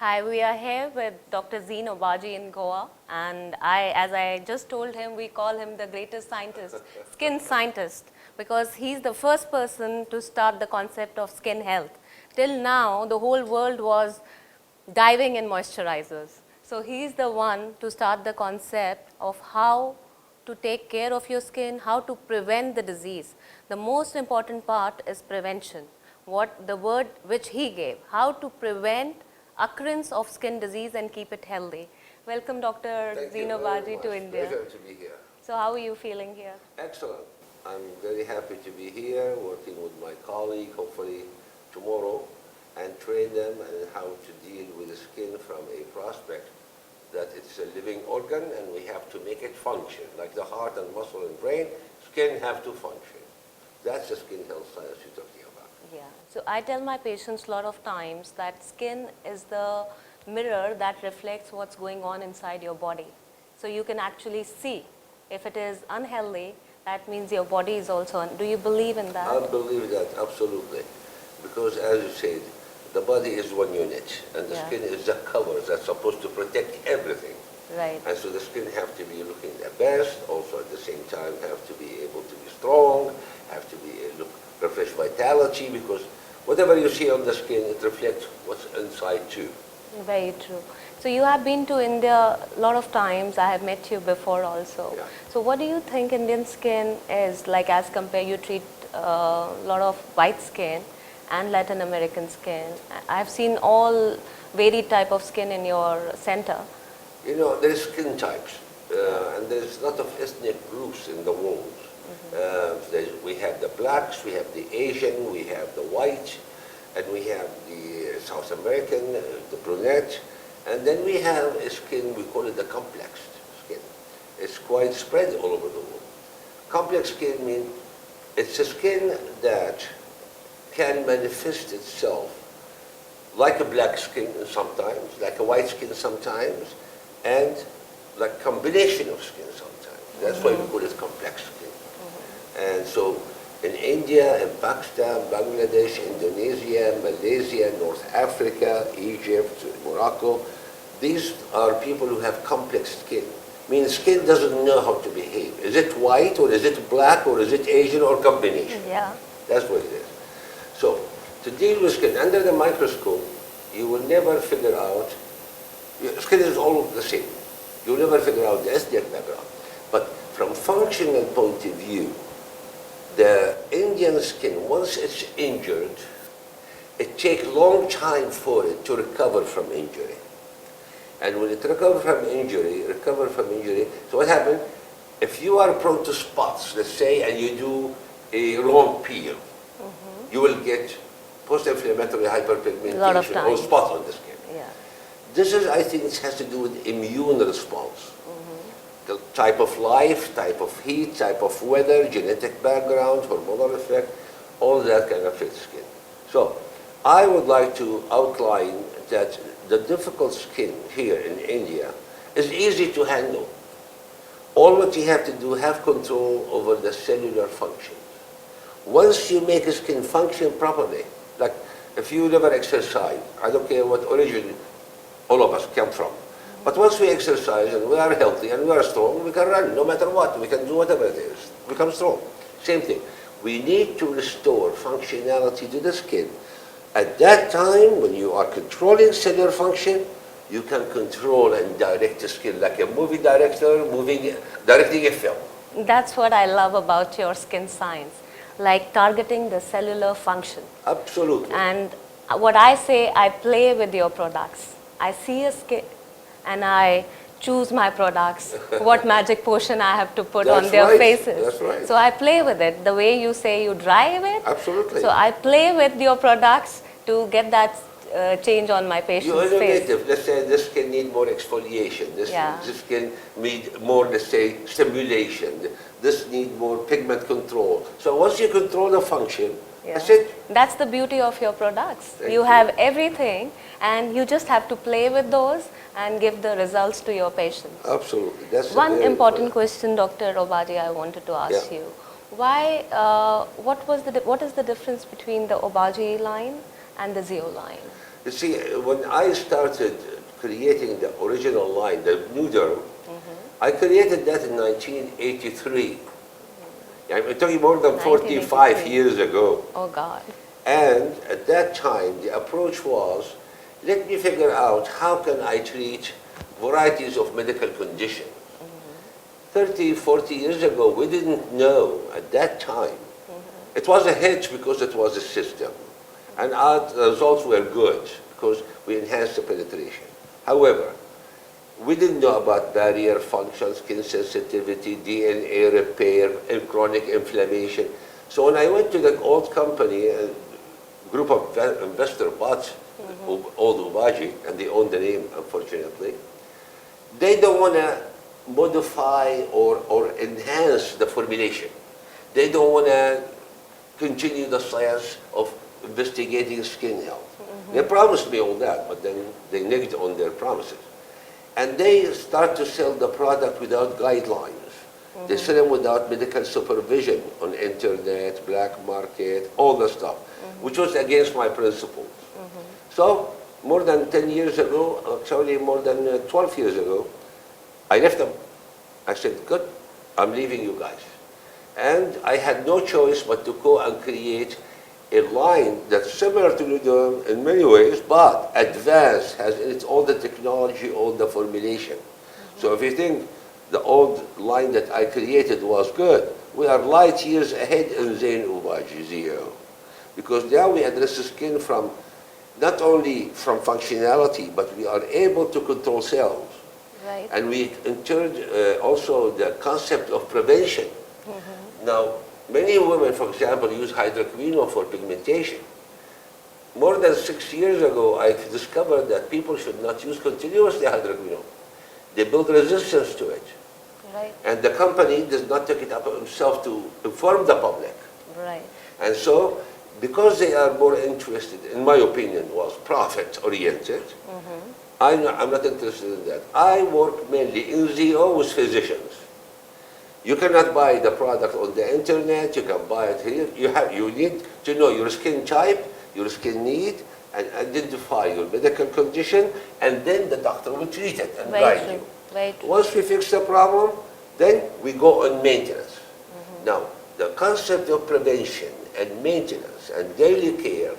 Hi, we are here with Dr. Zein Obagi in Goa, and as I just told him, we call him the greatest scientist, skin scientist, because he's the first person to start the concept of skin health. Till now, the whole world was diving in moisturizers. So he's the one to start the concept of how to take care of your skin, how to prevent the disease. The most important part is prevention. What the word which he gave, how to prevent occurrence of skin disease and keep it healthy. Welcome, Dr. Zein Obagi, to India. Pleasure to be here. So how are you feeling here? Excellent. I'm very happy to be here working with my colleague, hopefully tomorrow, and train them on how to deal with the skin from a prospect that it's a living organ and we have to make it function. Like the heart and muscle and brain, skin have to function. That's the skin health science you're talking about. Yeah. So I tell my patients a lot of times that skin is the mirror that reflects what's going on inside your body. So you can actually see if it is unhealthy, that means your body is also. Do you believe in that? I believe that, absolutely. Because as you said, the body is one unit and the skin is the cover that's supposed to protect everything. Right. And so the skin have to be looking the best, also at the same time have to be able to be strong, have to be refresh vitality, because whatever you see on the skin, it reflects what's inside too. Very true. So you have been to India a lot of times. I have met you before also. Yeah. So what do you think Indian skin is like as compared? You treat a lot of white skin and Latin American skin. I've seen all varied type of skin in your center. You know, there's skin types, and there's a lot of ethnic groups in the world. We have the blacks, we have the Asian, we have the white, and we have the South American, the brunette, and then we have a skin, we call it the complex skin. It's quite spread all over the world. Complex skin means it's a skin that can manifest itself like a black skin sometimes, like a white skin sometimes, and like combination of skin sometimes. That's why we call it complex skin. And so in India, in Pakistan, Bangladesh, Indonesia, Malaysia, North Africa, Egypt, Morocco, these are people who have complex skin. I mean, skin doesn't know how to behave. Is it white or is it black or is it Asian or combination? Yeah. That's what it is. So to deal with skin under the microscope, you will never figure out, skin is all the same. You'll never figure out the ethnic background. But from functional point of view, the Indian skin, once it's injured, it takes a long time for it to recover from injury. And when it recovers from injury, so what happens? If you are prone to spots, let's say, and you do a wrong peel, you will get post-inflammatory hyperpigmentation or spots on the skin. Yeah. This is, I think, it has to do with immune response. The type of life, type of heat, type of weather, genetic background, hormonal effect, all that can affect skin. So I would like to outline that the difficult skin here in India is easy to handle. All what you have to do, have control over the cellular function. Once you make a skin function properly, like if you never exercise, I don't care what origin all of us come from, but once we exercise and we are healthy and we are strong, we can run no matter what. We can do whatever it is. Become strong. Same thing. We need to restore functionality to the skin. At that time, when you are controlling cellular function, you can control and direct the skin like a movie director directing a film. That's what I love about your skin science, like targeting the cellular function. Absolutely. And what I say, I play with your products. I see a skin and I choose my products, what magic potion I have to put on their faces. That's right. So I play with it. The way you say you drive it. Absolutely. So I play with your products to get that change on my patient's face. Let's say this skin need more exfoliation. This skin need more, let's say, stimulation. This need more pigment control. So once you control the function, that's it. That's the beauty of your products. Thank you have everything and you just have to play with those and give the results to your patients. Absolutely. That's one important question, Dr. Obagi, I wanted to ask you. Why, what is the difference between the Obagi line and the Zeo line? You see, when I started creating the original line, the New Derm, I created that in 1983. I'm talking more than 45 1983. years ago. Oh God. And at that time, the approach was, let me figure out how can I treat varieties of medical conditions. 30, 40 years ago, we didn't know at that time. It was a hit because it was a system. And our results were good because we enhanced the penetration. However, we didn't know about barrier function, skin sensitivity, DNA repair, and chronic inflammation. So when I went to the old company, a group of investors bought Old Obagi, and they own the name, unfortunately. They don't want to modify or enhance the formulation. They don't want to continue the science of investigating skin health. They promised me all that, but then they negged on their promises. And they start to sell the product without guidelines. They sell them without medical supervision on internet, black market, all the stuff, which was against my principles. So more than 10 years ago, actually more than 12 years ago, I left them. I said, good, I'm leaving you guys. And I had no choice but to go and create a line that's similar to Nudum in many ways, but advanced, has in it all the technology, all the formulation. So if you think the old line that I created was good, we are light years ahead in Zein Obagi, ZO. Because now we address the skin from, not only from functionality, but we are able to control cells. Right. And we entered also the concept of prevention. Now, many women, for example, use hydroquinone for pigmentation. More than 6 years ago, I discovered that people should not use continuously hydroquinone. They build resistance to it. Right. And the company does not take it up himself to inform the public. Right. And so, because they are more interested, in my opinion, was profit-oriented, I'm not interested in that. I work mainly in ZO with physicians. You cannot buy the product on the internet, you can buy it here. You need to know your skin type, your skin need, and identify your medical condition, and then the doctor will treat it and guide you. Very true. Once we fix the problem, then we go on maintenance. Now, the concept of prevention and maintenance and daily care,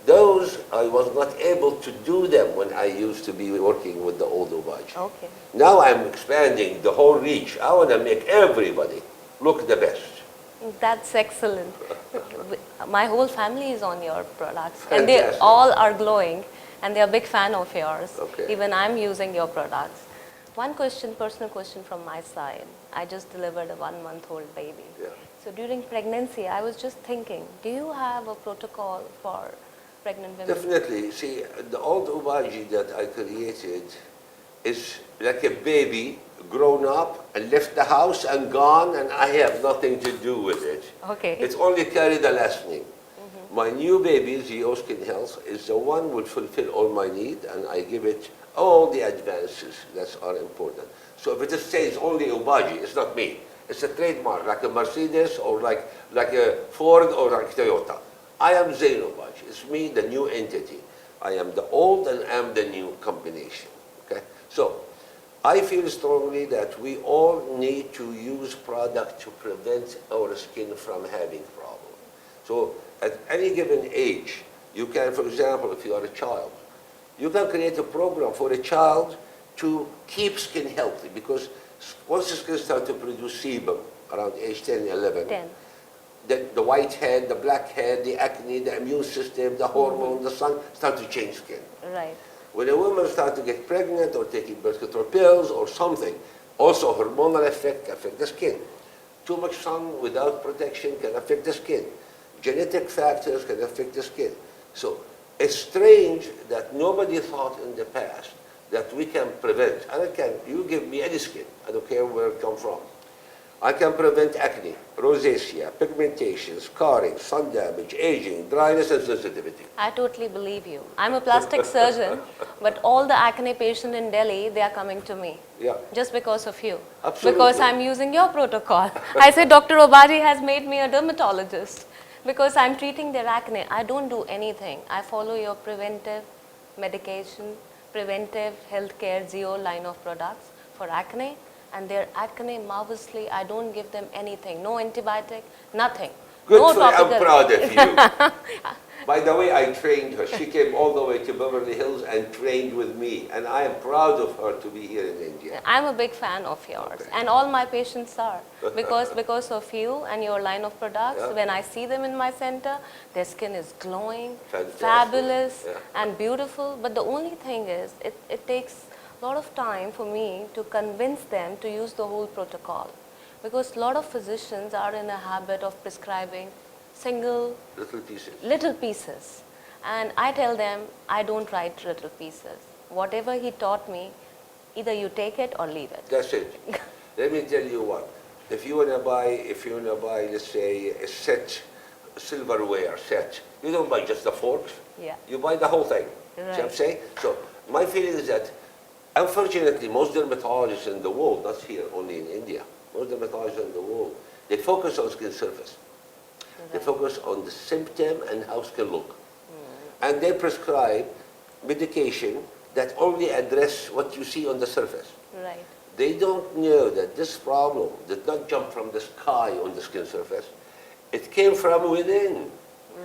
those I was not able to do them when I used to be working with the old Obagi. Okay. Now I'm expanding the whole reach. I want to make everybody look the best. That's excellent. My whole family is on your products, and they Fantastic. all are glowing, and they're a big fan of yours. Okay. Even I'm using your products. One question, personal question from my side. I just delivered a 1-month-old baby. Yeah. So during pregnancy, I was just thinking, do you have a protocol for pregnant women? Definitely. See, the old Obagi that I created is like a baby grown up and left the house and gone, and I have nothing to do with it. Okay. It's only carry the last name. My new baby, ZO Skin Health, is the one who will fulfill all my need, and I give it all the advances that are important. So if it says only Obagi, it's not me. It's a trademark, like a Mercedes or like a Ford or like Toyota. I am Zein Obagi. It's me, the new entity. I am the old and I am the new combination. Okay? So I feel strongly that we all need to use product to prevent our skin from having problems. So at any given age, you can, for example, if you are a child, you can create a program for a child to keep skin healthy, because once the skin starts to produce sebum around age 10, 11, 10. then the white head, the black head, the acne, the immune system, the hormone, the sun start to change skin. Right. When a woman starts to get pregnant or taking birth control pills or something, also hormonal effect can affect the skin. Too much sun without protection can affect the skin. Genetic factors can affect the skin. So it's strange that nobody thought in the past that we can prevent. You give me any skin, I don't care where it comes from. I can prevent acne, rosacea, pigmentation, scarring, sun damage, aging, dryness, and sensitivity. I totally believe you. I'm a plastic surgeon, but all the acne patients in Delhi, they are coming to me. Yeah. Just because of you. Absolutely. Because I'm using your protocol. I said, Dr. Obagi has made me a dermatologist because I'm treating their acne. I don't do anything. I follow your preventive medication, preventive healthcare Zeo line of products for acne, and their acne marvelously. I don't give them anything, no antibiotic, nothing. Good no for you. I'm topical. proud of you. By the way, I trained her. She came all the way to Beverly Hills and trained with me, and I am proud of her to be here in India. I'm a big fan of yours, Okay. and all my patients are because of you and your line of products. Yeah. When I see them in my center, their skin is glowing, Fantastic. fabulous, Yeah. and beautiful. But the only thing is, it takes a lot of time for me to convince them to use the whole protocol, because a lot of physicians are in a habit of prescribing single Little pieces. pieces, and I tell them I don't write little pieces. Whatever he taught me, either you take it or leave it. That's it. Let me tell you what. If you wanna buy, let's say, a set, silverware set, you don't buy just the forks. Yeah. You buy the whole thing. See what I'm Right. saying? So my feeling is that, unfortunately, most dermatologists in the world, not here, only in India, most dermatologists in the world, they focus on skin surface. They focus on the symptom and how skin look. And they prescribe medication that only address what you see on the surface. Right. They don't know that this problem did not jump from the sky on the skin surface. It came from within.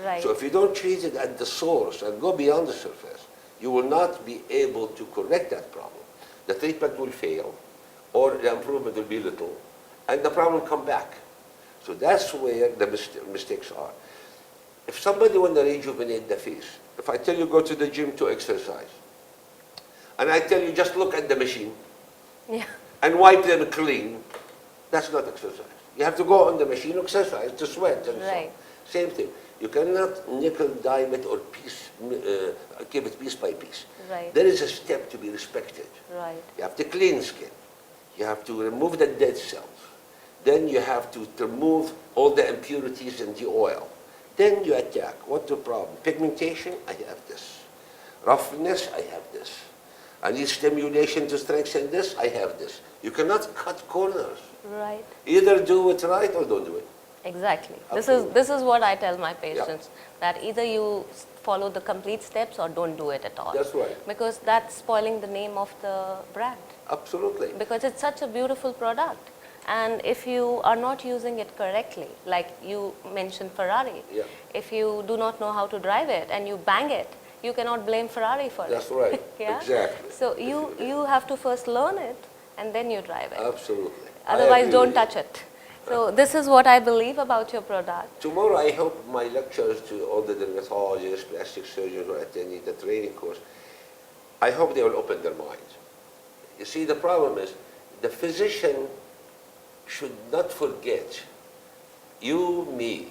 Right. So if you don't treat it at the source and go beyond the surface, you will not be able to correct that problem. The treatment will fail, or the improvement will be little, and the problem will come back. So that's where the mistakes are. If somebody wants to rejuvenate the face, if I tell you go to the gym to exercise, and I tell you just look at the machine Yeah. and wipe them clean, that's not exercise. You have to go on the machine, exercise, to sweat and Right. so. Same thing. You cannot nickel dime it or give it piece by piece. Right. There is a step to be respected. Right. You have to clean skin. You have to remove the dead cells. Then you have to remove all the impurities in the oil. Then you attack. What's the problem? Pigmentation? I have this. Roughness? I have this. I need stimulation to strengthen this? I have this. You cannot cut corners. Right. Either do it right or don't do it. Exactly. Absolutely. This is what I tell my patients, that either you follow the complete steps or don't do it at all. That's right. Because that's spoiling the name of the brand. Absolutely. Because it's such a beautiful product. And if you are not using it correctly, like you mentioned Ferrari, Yeah. if you do not know how to drive it and you bang it, you cannot blame Ferrari for it. That's right. Yeah? Exactly. So you have to first learn it and then you drive it. Absolutely. I Otherwise, agree don't with you. touch it. So this is what I believe about your product. Tomorrow, I hope my lectures to all the dermatologists, plastic surgeons who are attending the training course, I hope they will open their minds. You see, the problem is the physician should not forget, you, me,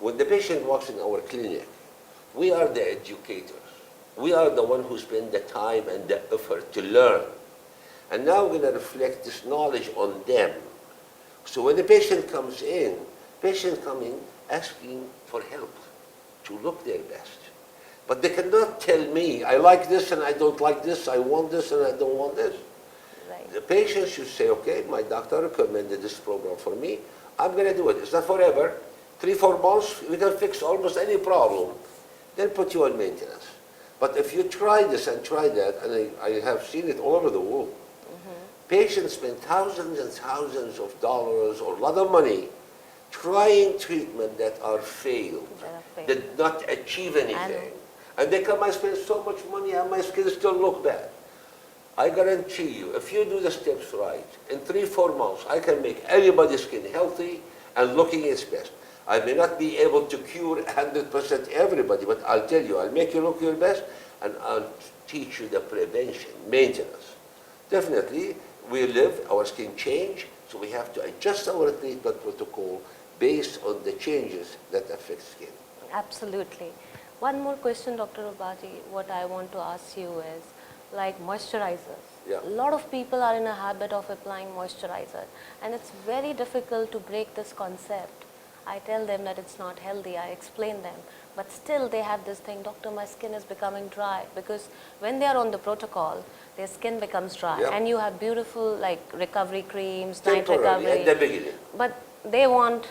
when the patient walks in our clinic, we are the educators. We are the one who spend the time and the effort to learn. And now we're going to reflect this knowledge on them. So when the patient comes in, patients come in asking for help to look their best. But they cannot tell me, I like this and I don't like this, I want this and I don't want this. Right. The patient should say, okay, my doctor recommended this program for me, I'm going to do it. It's not forever. 3-4 months, we can fix almost any problem, then put you on maintenance. But if you try this and try that, and I have seen it all over the world, patients spend thousands and thousands of dollars or a lot of money trying treatment that are failed, That are failed. did not achieve anything. know. And they come, I spend so much money and my skin still look bad. I guarantee you, if you do the steps right, in 3-4 months, I can make anybody's skin healthy and looking its best. I may not be able to cure 100% everybody, but I'll tell you, I'll make you look your best and I'll teach you the prevention, maintenance. Definitely, we live, our skin change, so we have to adjust our treatment protocol based on the changes that affect skin. Absolutely. One more question, Dr. Obagi, what I want to ask you is, like moisturizers. Yeah. A lot of people are in a habit of applying moisturizer, and it's very difficult to break this concept. I tell them that it's not healthy, I explain them, but still they have this thing, doctor, my skin is becoming dry, because when they are on the protocol, their skin becomes dry, Yeah. and you have beautiful like recovery creams, night Temporarily, recovery, at the beginning. but they want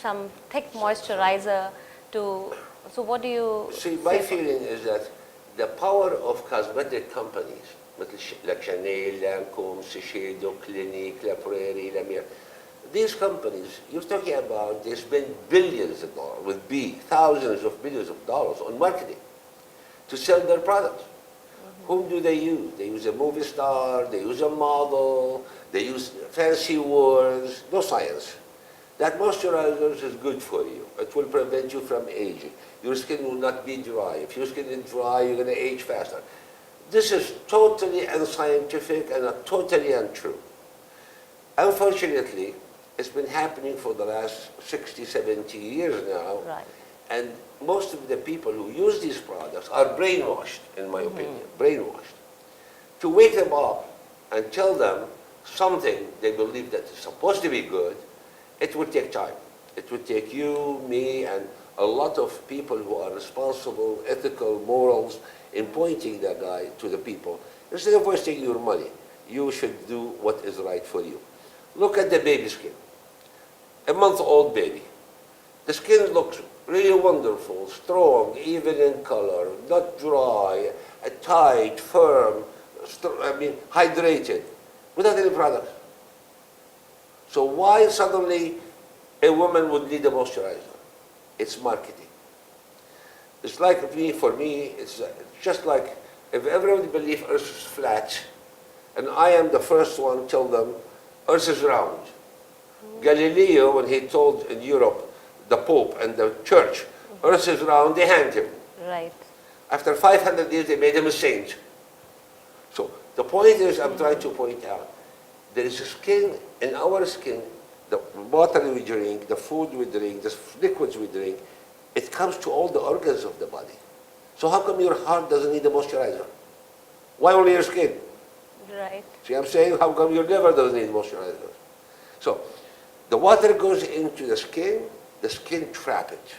some thick moisturizer to, so what do you See, my say for- feeling is that the power of cosmetic companies, like Chanel, Lancome, Shiseido, Clinique, La Prairie, La Mer, these companies, you're talking about, they spend billions of dollars, with B, thousands of billions of dollars on marketing to sell their products. Whom do they use? They use a movie star, they use a model, they use fancy words, no science. That moisturizer is good for you. It will prevent you from aging. Your skin will not be dry. If your skin is dry, you're going to age faster. This is totally unscientific and totally untrue. Unfortunately, it's been happening for the last 60, 70 years now. Right. And most of the people who use these products are brainwashed, in my opinion, brainwashed. To wake them up and tell them something they believe that is supposed to be good, it would take time. It would take you, me, and a lot of people who are responsible, ethical, morals, in pointing that guy to the people. Instead of wasting your money, you should do what is right for you. Look at the baby skin. A month-old baby. The skin looks really wonderful, strong, even in color, not dry, tight, firm, hydrated, without any products. So why suddenly a woman would need a moisturizer? It's marketing. It's like for me, it's just like if everybody believes Earth is flat, and I am the first one to tell them Earth is round. Galileo, when he told in Europe, the Pope and the Church, Earth is round, they hanged him. Right. After 500 years, they made him a saint. So the point is, I'm trying to point out, there is a skin, in our skin, the water we drink, the food we drink, the liquids we drink, it comes to all the organs of the body. So how come your heart doesn't need a moisturizer? Why only your skin? Right. See what I'm saying? How come your liver doesn't need moisturizer? So the water goes into the skin trap it.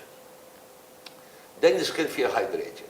Then the skin feels hydrated.